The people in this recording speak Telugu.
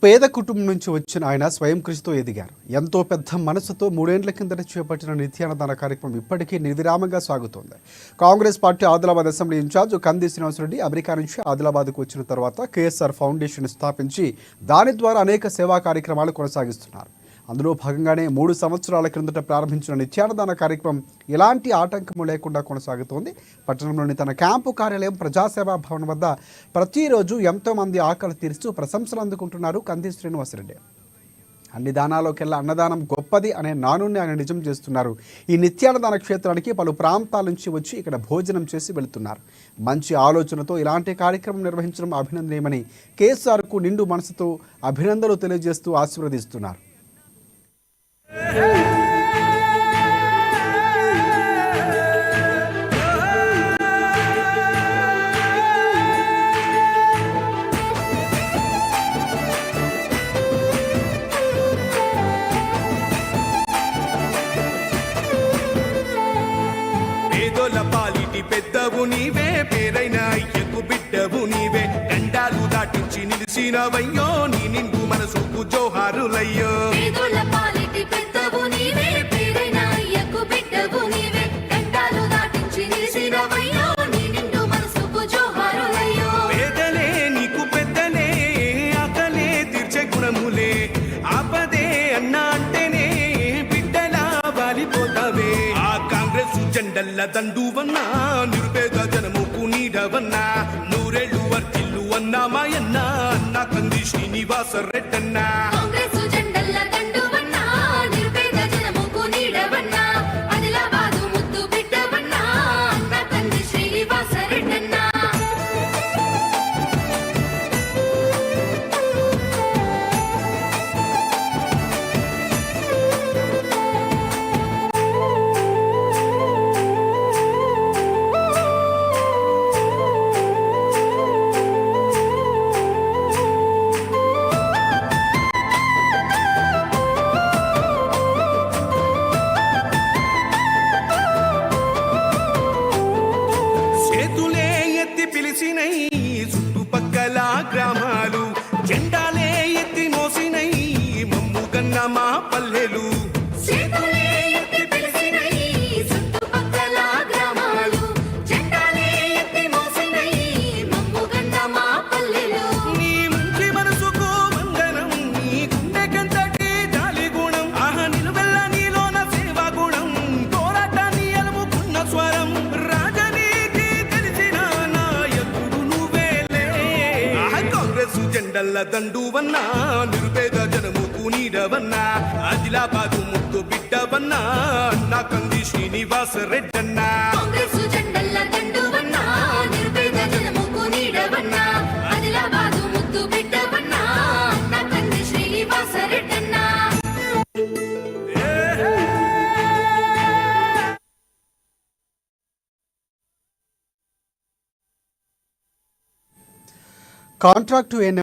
పేద కుటుంబం నుంచి వచ్చిన ఆయన స్వయం కృషితో ఎదిగారు. ఎంతో పెద్ద మనసుతో 3 ఏళ్ల కిందట చేపట్టిన నిత్యాన్నదాన కార్యక్రమం ఇప్పటికీ నిర్విరామంగా సాగుతోంది. Congress party Adilabad assembly incharge Kandi Srinivasa Reddy America నుంచి ఆదిలాబాద్కు వచ్చిన తర్వాత కేఎస్ఆర్ ఫౌండేషన్ స్థాపించి దాని ద్వారా అనేక సేవా కార్యక్రమాలు కొనసాగిస్తున్నారు. అందులో భాగంగానే 3 సంవత్సరాల క్రిందట ప్రారంభించిన నిత్యాన్నదాన కార్యక్రమం ఎలాంటి ఆటంకము లేకుండా కొనసాగుతోంది. పట్టణంలోని తన క్యాంపు కార్యాలయం ప్రజాసేవా భవన్ వద్ద ప్రతిరోజు ఎంతో మంది ఆకలి తీరుస్తూ ప్రశంసలు అందుకుంటున్నారు కంది శ్రీనివాసరెడ్డి. అన్ని దానాల్లోకెల్లా అన్నదానం గొప్పది అనే నానుని ఆయన నిజం చేస్తున్నారు. ఈ నిత్యాన్నదాన క్షేత్రానికి పలు ప్రాంతాల నుంచి వచ్చి ఇక్కడ భోజనం చేసి వెళుతున్నారు. మంచి ఆలోచనతో ఇలాంటి కార్యక్రమం నిర్వహించడం అభినందనీయమని కేఎస్ఆర్కు నిండు మనసుతో అభినందనలు తెలియజేస్తూ ఆశీర్వదిస్తున్నారు. పేదోల పాలిటి పెద్దవు నీవే, పేరైన అయ్యకు బిడ్డవు నీవే, గండాలు దాటించి నిలిచినవయ్యో, నీ నిండు మనసుకు జోహారులయ్యో. పేదలే నీకు పెద్దలే, ఆకలే తీర్చే గుణములే, ఆపదే అన్నా అంటేనే బిడ్డలా వాలిపోతావే. ఆ కాంగ్రెస్ జెండల్ల దండువన్నా, నిరుపేద జనముకు నీడవన్నా, నూరేళ్లు వర్తిల్లు అన్నా మాయన్న అన్న కంది శ్రీనివాస రెడ్డన్నా. చుట్టుపక్కల గ్రామాలు జెండాలే ఎత్తి మోసినై, మమ్ము కన్న మా పల్లెలు. నీ మంచి మనసుకు వందనం, నీ గుండెకెంతటి జాలి గుణం, ఆహా నిలువెల్ల నీలోన సేవా గుణం, పోరాటాన్ని అలుముకున్న స్వరం, రాజనీతి తెలిసిన నాయకుడు నువ్వేలే. కాంగ్రెస్ జెండల్ల దండువన్నా, నిరుపేద జనముకు నీడవన్నా, ఆదిలాబాదు ముద్దు బిడ్డవన్నా అన్న కంది శ్రీనివాస రెడ్డన్నా. కాంట్రాక్టు